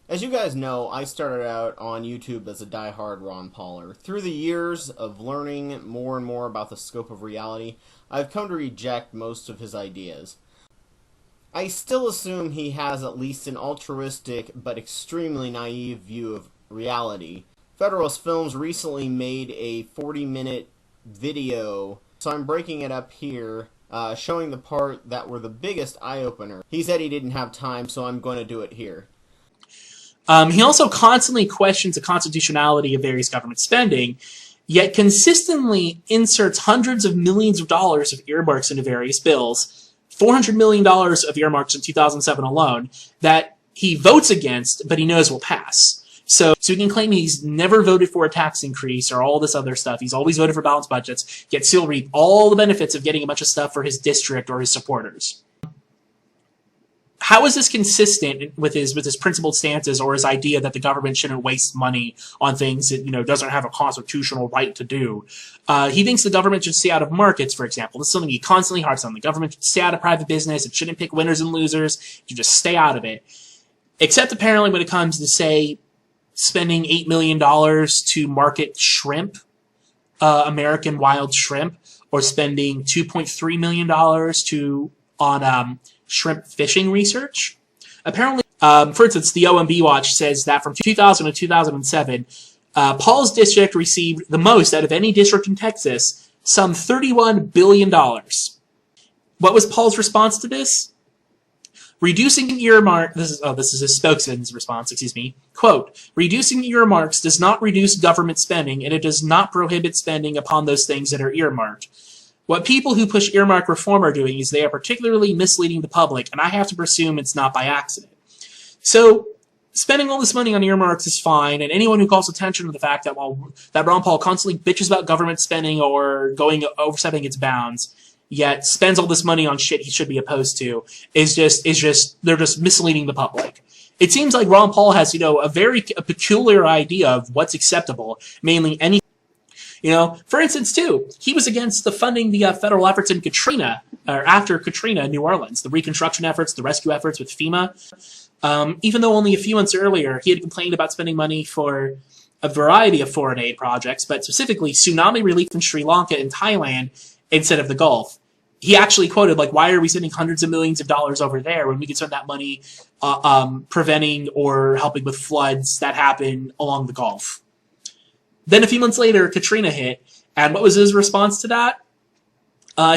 As you guys know, I started out on YouTube as a die-hard Ron Pauler. Through the years of learning more and more about the scope of reality, I've come to reject most of his ideas. I still assume he has at least an altruistic but extremely naive view of reality. FederalistFilms recently made a 40-minute video, so I'm breaking it up here, showing the part that were the biggest eye-opener. He said he didn't have time, so I'm going to do it here. He also constantly questions the constitutionality of various government spending, yet consistently inserts hundreds of millions of dollars of earmarks into various bills, $400 million of earmarks in 2007 alone, that he votes against, but he knows will pass. So he can claim he's never voted for a tax increase or all this other stuff. He's always voted for balanced budgets, yet still reap all the benefits of getting a bunch of stuff for his district or his supporters. How is this consistent with his principled stances or his idea that the government shouldn't waste money on things it doesn't have a constitutional right to do? He thinks the government should stay out of markets, for example. This is something he constantly harps on. The government should stay out of private business. It shouldn't pick winners and losers. It should just stay out of it. Except apparently when it comes to, say, spending $8 million to market shrimp, American wild shrimp, or spending $2.3 million on shrimp fishing research. Apparently, for instance, the OMB Watch says that from 2000 to 2007, Paul's district received the most out of any district in Texas, some $31 billion. What was Paul's response to this? Reducing earmarks, this is his spokesman's response, quote, reducing earmarks does not reduce government spending, and it does not prohibit spending upon those things that are earmarked. What people who push earmark reform are doing is they are particularly misleading the public, and I have to presume it's not by accident. So, spending all this money on earmarks is fine, and anyone who calls attention to the fact that that Ron Paul constantly bitches about government spending or overstepping its bounds, yet spends all this money on shit he should be opposed to, they're just misleading the public. It seems like Ron Paul has, a peculiar idea of what's acceptable, mainly any. For instance, too, he was against the funding the federal efforts in Katrina, or after Katrina in New Orleans, the reconstruction efforts, the rescue efforts with FEMA. Even though only a few months earlier he had complained about spending money for a variety of foreign aid projects, but specifically tsunami relief in Sri Lanka and Thailand instead of the Gulf. He actually quoted, why are we spending hundreds of millions of dollars over there when we can spend that money preventing or helping with floods that happen along the Gulf? Then a few months later, Katrina hit, and what was his response to that?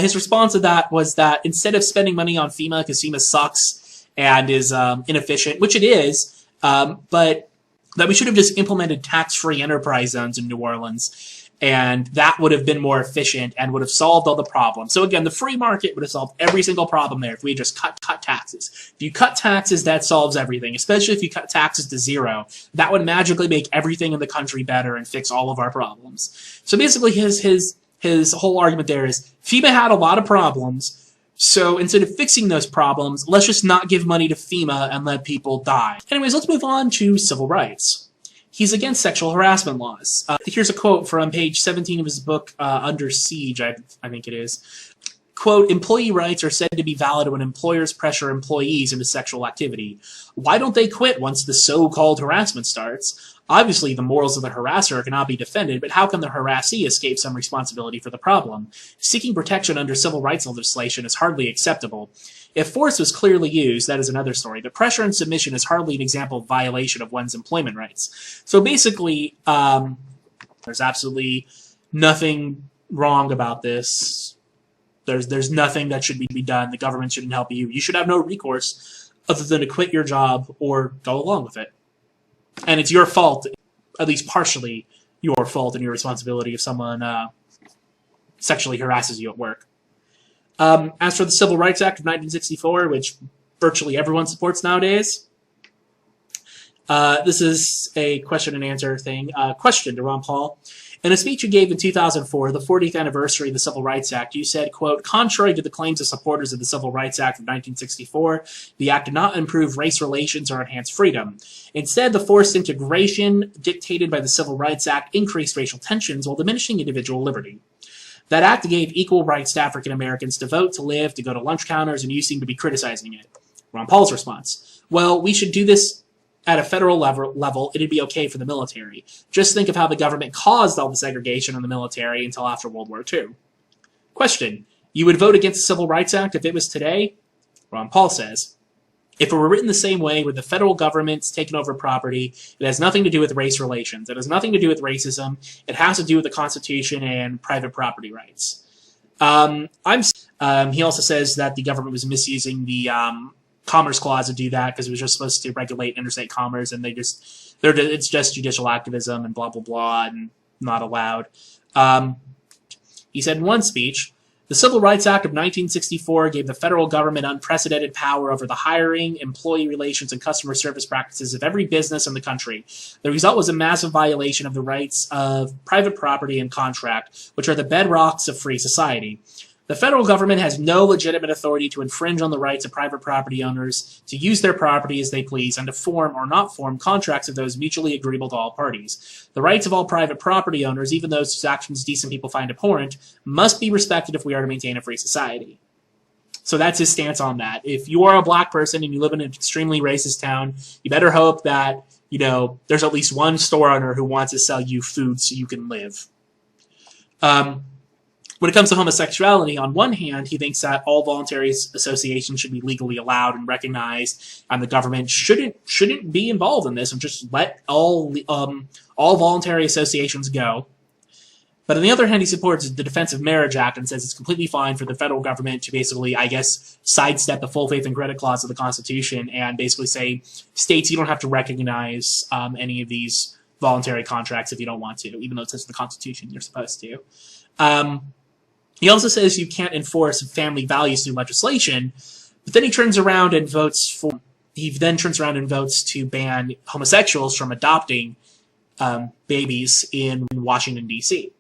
His response to that was that instead of spending money on FEMA, because FEMA sucks and is inefficient, which it is, but that we should have just implemented tax-free enterprise zones in New Orleans, and that would have been more efficient and would have solved all the problems. So again, the free market would have solved every single problem there if we just cut taxes. If you cut taxes, that solves everything, especially if you cut taxes to zero. That would magically make everything in the country better and fix all of our problems. So basically his whole argument there is FEMA had a lot of problems, so instead of fixing those problems, let's just not give money to FEMA and let people die. Anyways, let's move on to civil rights. He's against sexual harassment laws. Here's a quote from page 17 of his book, Under Siege, I think it is. Quote, employee rights are said to be valid when employers pressure employees into sexual activity. Why don't they quit once the so-called harassment starts? Obviously, the morals of the harasser cannot be defended, but how can the harassee escape some responsibility for the problem? Seeking protection under civil rights legislation is hardly acceptable. If force was clearly used, that is another story, but pressure and submission is hardly an example of violation of one's employment rights. So basically, there's absolutely nothing wrong about this. There's nothing that should be done. The government shouldn't help you. You should have no recourse other than to quit your job or go along with it. And it's your fault, at least partially your fault and your responsibility if someone sexually harasses you at work. As for the Civil Rights Act of 1964, which virtually everyone supports nowadays, this is a question and answer thing. Question to Ron Paul. In a speech you gave in 2004, the 40th anniversary of the Civil Rights Act, you said, quote, contrary to the claims of supporters of the Civil Rights Act of 1964, the act did not improve race relations or enhance freedom. Instead, the forced integration dictated by the Civil Rights Act increased racial tensions while diminishing individual liberty. That act gave equal rights to African Americans to vote, to live, to go to lunch counters, and you seem to be criticizing it. Ron Paul's response. Well, we should do this at a federal level, it'd be okay for the military. Just think of how the government caused all the segregation in the military until after World War II. Question: you would vote against the Civil Rights Act if it was today? Ron Paul says, if it were written the same way, where the federal government's taken over property, it has nothing to do with race relations. It has nothing to do with racism. It has to do with the Constitution and private property rights. He also says that the government was misusing the Commerce Clause to do that because it was just supposed to regulate interstate commerce, and it's just judicial activism and blah, blah, blah, and not allowed. He said in one speech, the Civil Rights Act of 1964 gave the federal government unprecedented power over the hiring, employee relations, and customer service practices of every business in the country. The result was a massive violation of the rights of private property and contract, which are the bedrocks of free society. The federal government has no legitimate authority to infringe on the rights of private property owners to use their property as they please and to form or not form contracts of those mutually agreeable to all parties. The rights of all private property owners, even those whose actions decent people find abhorrent, must be respected if we are to maintain a free society. So that's his stance on that. If you are a black person and you live in an extremely racist town, you better hope that, there's at least one store owner who wants to sell you food so you can live. When it comes to homosexuality, on one hand, he thinks that all voluntary associations should be legally allowed and recognized, and the government shouldn't be involved in this and just let all voluntary associations go. But on the other hand, he supports the Defense of Marriage Act and says it's completely fine for the federal government to basically, sidestep the full faith and credit clause of the Constitution and basically say, states, you don't have to recognize any of these voluntary contracts if you don't want to, even though it says in the Constitution you're supposed to. He also says you can't enforce family values through legislation, but then he turns around and votes to ban homosexuals from adopting babies in Washington, D.C.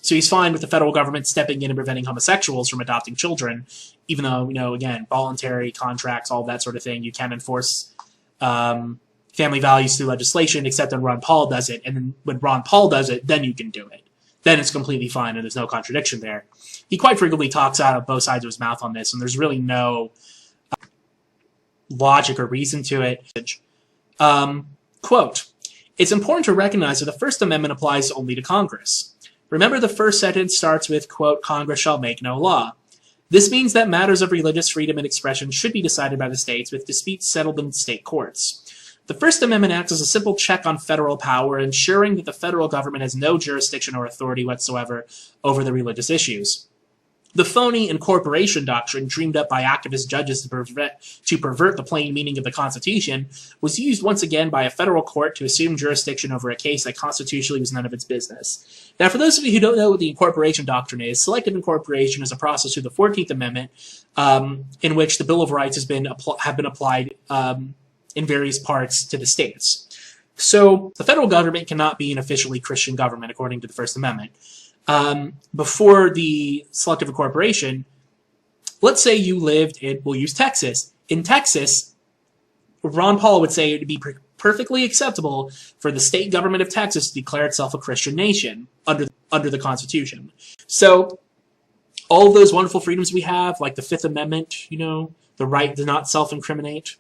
So he's fine with the federal government stepping in and preventing homosexuals from adopting children, even though, again, voluntary contracts, all that sort of thing, you can't enforce family values through legislation, except when Ron Paul does it. And then when Ron Paul does it, then you can do it. Then it's completely fine and there's no contradiction there. He quite frequently talks out of both sides of his mouth on this, and there's really no logic or reason to it. Quote, it's important to recognize that the First Amendment applies only to Congress. Remember, the first sentence starts with, quote, Congress shall make no law. This means that matters of religious freedom and expression should be decided by the states, with disputes settled in state courts. The First Amendment acts as a simple check on federal power, ensuring that the federal government has no jurisdiction or authority whatsoever over the religious issues. The phony incorporation doctrine, dreamed up by activist judges to pervert the plain meaning of the Constitution, was used once again by a federal court to assume jurisdiction over a case that constitutionally was none of its business. Now, for those of you who don't know what the incorporation doctrine is, selective incorporation is a process through the 14th Amendment in which the Bill of Rights have been applied in various parts to the states. So the federal government cannot be an officially Christian government according to the First Amendment. Before the selective incorporation, let's say you lived in, we'll use Texas. In Texas, Ron Paul would say it would be perfectly acceptable for the state government of Texas to declare itself a Christian nation under the Constitution. So all of those wonderful freedoms we have, like the Fifth Amendment, the right to not self-incriminate,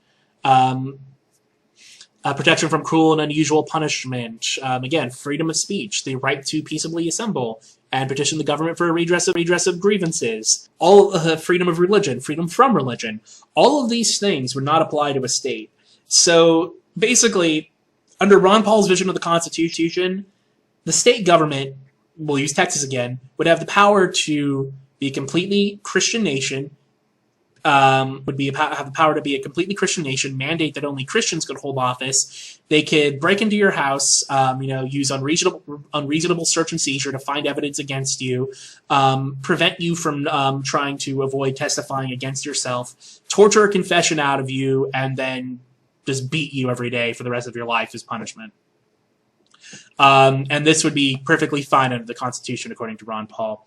protection from cruel and unusual punishment, again, freedom of speech, the right to peaceably assemble and petition the government for a redress of grievances, all freedom of religion, freedom from religion, all of these things would not apply to a state. So basically, under Ron Paul's vision of the Constitution, the state government, we'll use Texas again, would have the power to be a completely Christian nation, have the power to be a completely Christian nation, mandate that only Christians could hold office. They could break into your house, use unreasonable search and seizure to find evidence against you, prevent you from trying to avoid testifying against yourself, torture a confession out of you, and then just beat you every day for the rest of your life as punishment. And this would be perfectly fine under the Constitution, according to Ron Paul.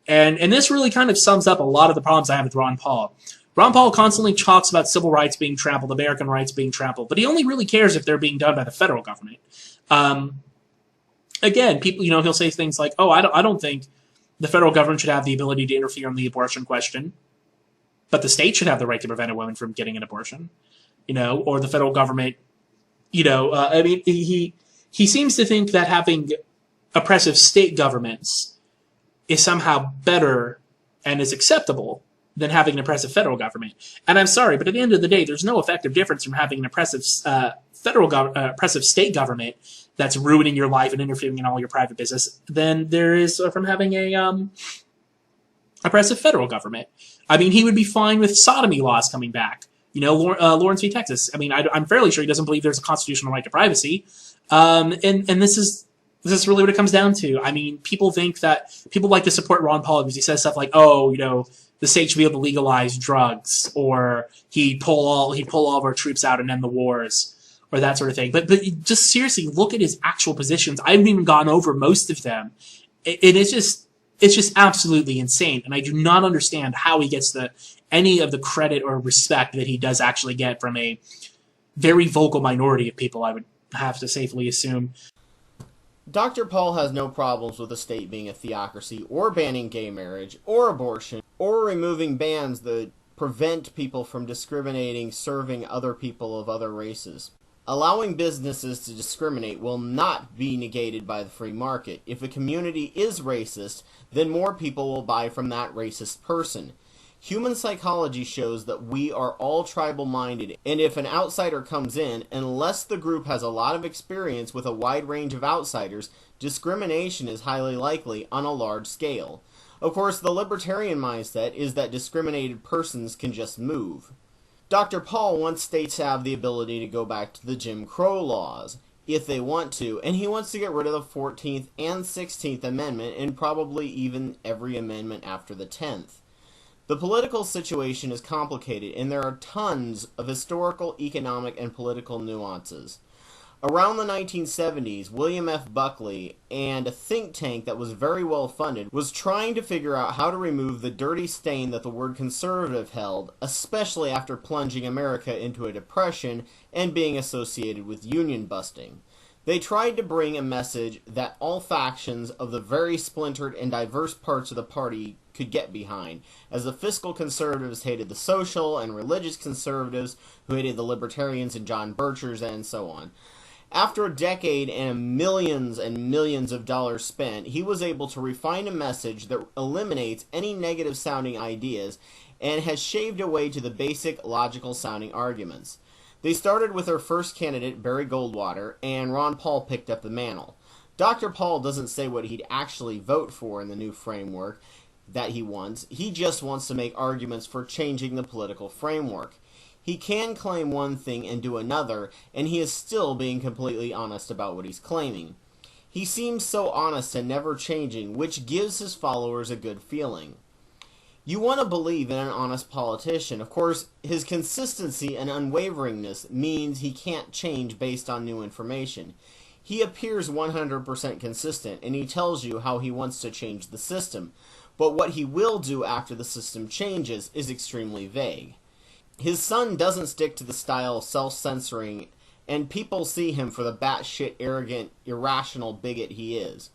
And this really kind of sums up a lot of the problems I have with Ron Paul. Ron Paul constantly talks about civil rights being trampled, American rights being trampled, but he only really cares if they're being done by the federal government. Again, people, he'll say things like, "Oh, I don't think the federal government should have the ability to interfere in the abortion question, but the state should have the right to prevent a woman from getting an abortion," or the federal government I mean, he seems to think that having oppressive state governments is somehow better and is acceptable than having an oppressive federal government. And I'm sorry, but at the end of the day, there's no effective difference from having an oppressive oppressive state government that's ruining your life and interfering in all your private business than there is from having a oppressive federal government. I mean, he would be fine with sodomy laws coming back. Lawrence v. Texas. I mean, I'm fairly sure he doesn't believe there's a constitutional right to privacy. And this is really what it comes down to. I mean, people like to support Ron Paul because he says stuff like, the state should be able to legalize drugs, or he'd pull all of our troops out and end the wars, or that sort of thing. But just seriously, look at his actual positions. I haven't even gone over most of them. It's just absolutely insane, and I do not understand how he gets any of the credit or respect that he does actually get from a very vocal minority of people, I would have to safely assume. Dr. Paul has no problems with the state being a theocracy, or banning gay marriage, or abortion, or removing bans that prevent people from discriminating serving other people of other races. Allowing businesses to discriminate will not be negated by the free market. If a community is racist, then more people will buy from that racist person. Human psychology shows that we are all tribal-minded, and if an outsider comes in, unless the group has a lot of experience with a wide range of outsiders, discrimination is highly likely on a large scale. Of course, the libertarian mindset is that discriminated persons can just move. Dr. Paul wants states to have the ability to go back to the Jim Crow laws, if they want to, and he wants to get rid of the 14th and 16th Amendment, and probably even every amendment after the 10th. The political situation is complicated, and there are tons of historical, economic, and political nuances. Around the 1970s, William F. Buckley and a think tank that was very well funded was trying to figure out how to remove the dirty stain that the word conservative held, especially after plunging America into a depression and being associated with union busting. They tried to bring a message that all factions of the very splintered and diverse parts of the party could get behind, as the fiscal conservatives hated the social and religious conservatives, who hated the libertarians and John Birchers, and so on. After a decade and millions of dollars spent, he was able to refine a message that eliminates any negative-sounding ideas and has shaved away to the basic, logical-sounding arguments. They started with their first candidate, Barry Goldwater, and Ron Paul picked up the mantle. Dr. Paul doesn't say what he'd actually vote for in the new framework that he wants. He just wants to make arguments for changing the political framework. He can claim one thing and do another, and he is still being completely honest about what he's claiming. He seems so honest and never changing, which gives his followers a good feeling. You want to believe in an honest politician. Of course, his consistency and unwaveringness means he can't change based on new information. He appears 100% consistent, and he tells you how he wants to change the system. But what he will do after the system changes is extremely vague. His son doesn't stick to the style of self-censoring, and people see him for the batshit arrogant, irrational bigot he is.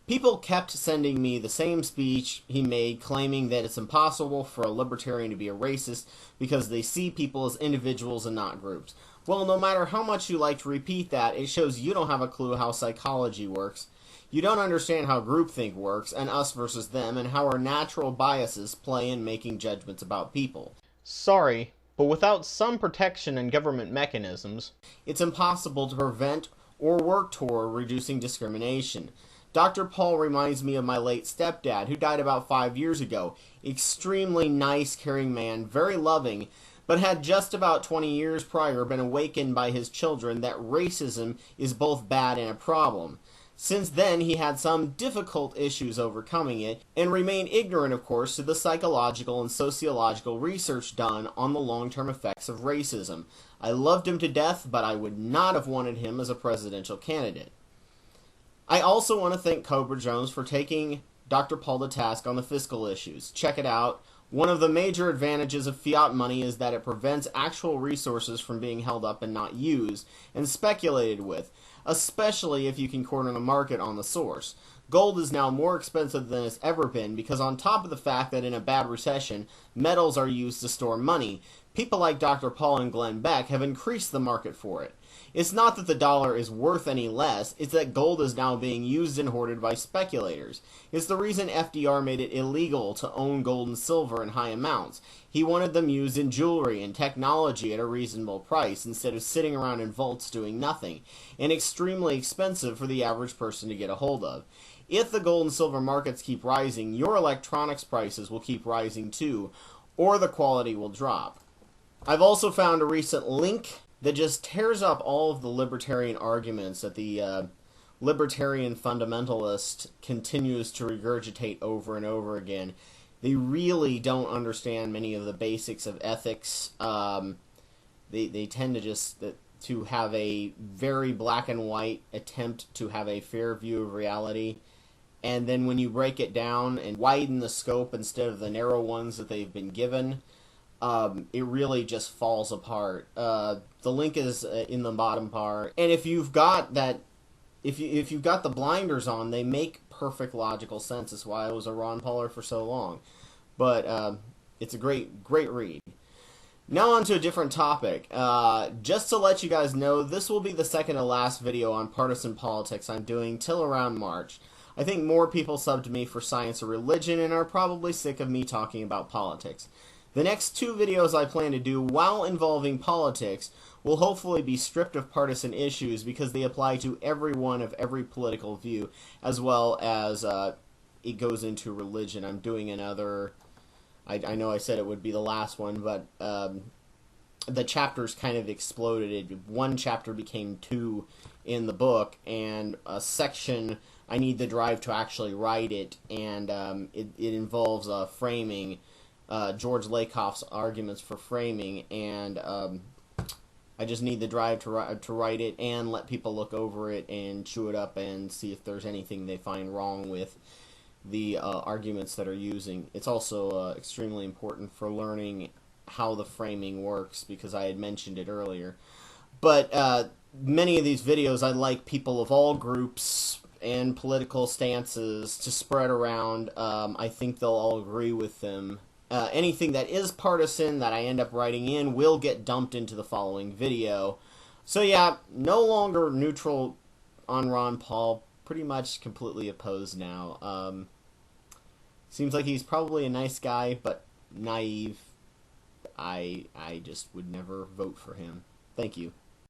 People kept sending me the same speech he made, claiming that it's impossible for a libertarian to be a racist because they see people as individuals and not groups. Well, no matter how much you like to repeat that, it shows you don't have a clue how psychology works. You don't understand how groupthink works, and us versus them, and how our natural biases play in making judgments about people. Sorry, but without some protection and government mechanisms, it's impossible to prevent or work toward reducing discrimination. Dr. Paul reminds me of my late stepdad, who died about 5 years ago. Extremely nice, caring man, very loving, but had just about 20 years prior been awakened by his children that racism is both bad and a problem. Since then, he had some difficult issues overcoming it, and remained ignorant, of course, to the psychological and sociological research done on the long-term effects of racism. I loved him to death, but I would not have wanted him as a presidential candidate. I also want to thank CobraJones for taking Dr. Paul to task on the fiscal issues. Check it out. One of the major advantages of fiat money is that it prevents actual resources from being held up and not used, and speculated with, especially if you can corner the market on the source. Gold is now more expensive than it's ever been because on top of the fact that in a bad recession, metals are used to store money, people like Dr. Paul and Glenn Beck have increased the market for it. It's not that the dollar is worth any less, it's that gold is now being used and hoarded by speculators. It's the reason FDR made it illegal to own gold and silver in high amounts. He wanted them used in jewelry and technology at a reasonable price instead of sitting around in vaults doing nothing, and extremely expensive for the average person to get a hold of. If the gold and silver markets keep rising, your electronics prices will keep rising too, or the quality will drop. I've also found a recent link that just tears up all of the libertarian arguments that the libertarian fundamentalist continues to regurgitate over and over again. They really don't understand many of the basics of ethics. They tend to just to have a very black and white attempt to have a fair view of reality. And then when you break it down and widen the scope instead of the narrow ones that they've been given, it really just falls apart. The link is in the bottom bar, and if you've got that, if you've got the blinders on, they make perfect logical sense. That's why I was a Ron Pauler for so long. But it's a great read. Now on to a different topic. Just to let you guys know, this will be the second to last video on partisan politics I'm doing till around March. I think more people sub to me for science or religion and are probably sick of me talking about politics. The next two videos I plan to do while involving politics will hopefully be stripped of partisan issues because they apply to everyone of every political view, as well as it goes into religion. I'm doing another, I know I said it would be the last one, but the chapters kind of exploded. One chapter became two in the book, and a section, I need the drive to actually write it, and it involves framing, George Lakoff's arguments for framing, and I just need the drive to write it and let people look over it and chew it up and see if there's anything they find wrong with the arguments that are using. It's also extremely important for learning how the framing works, because I had mentioned it earlier. But many of these videos, I'd like people of all groups and political stances to spread around. I think they'll all agree with them. Anything that is partisan that I end up writing in will get dumped into the following video. So yeah, no longer neutral on Ron Paul, pretty much completely opposed now. Seems like he's probably a nice guy, but naive. I just would never vote for him. Thank you.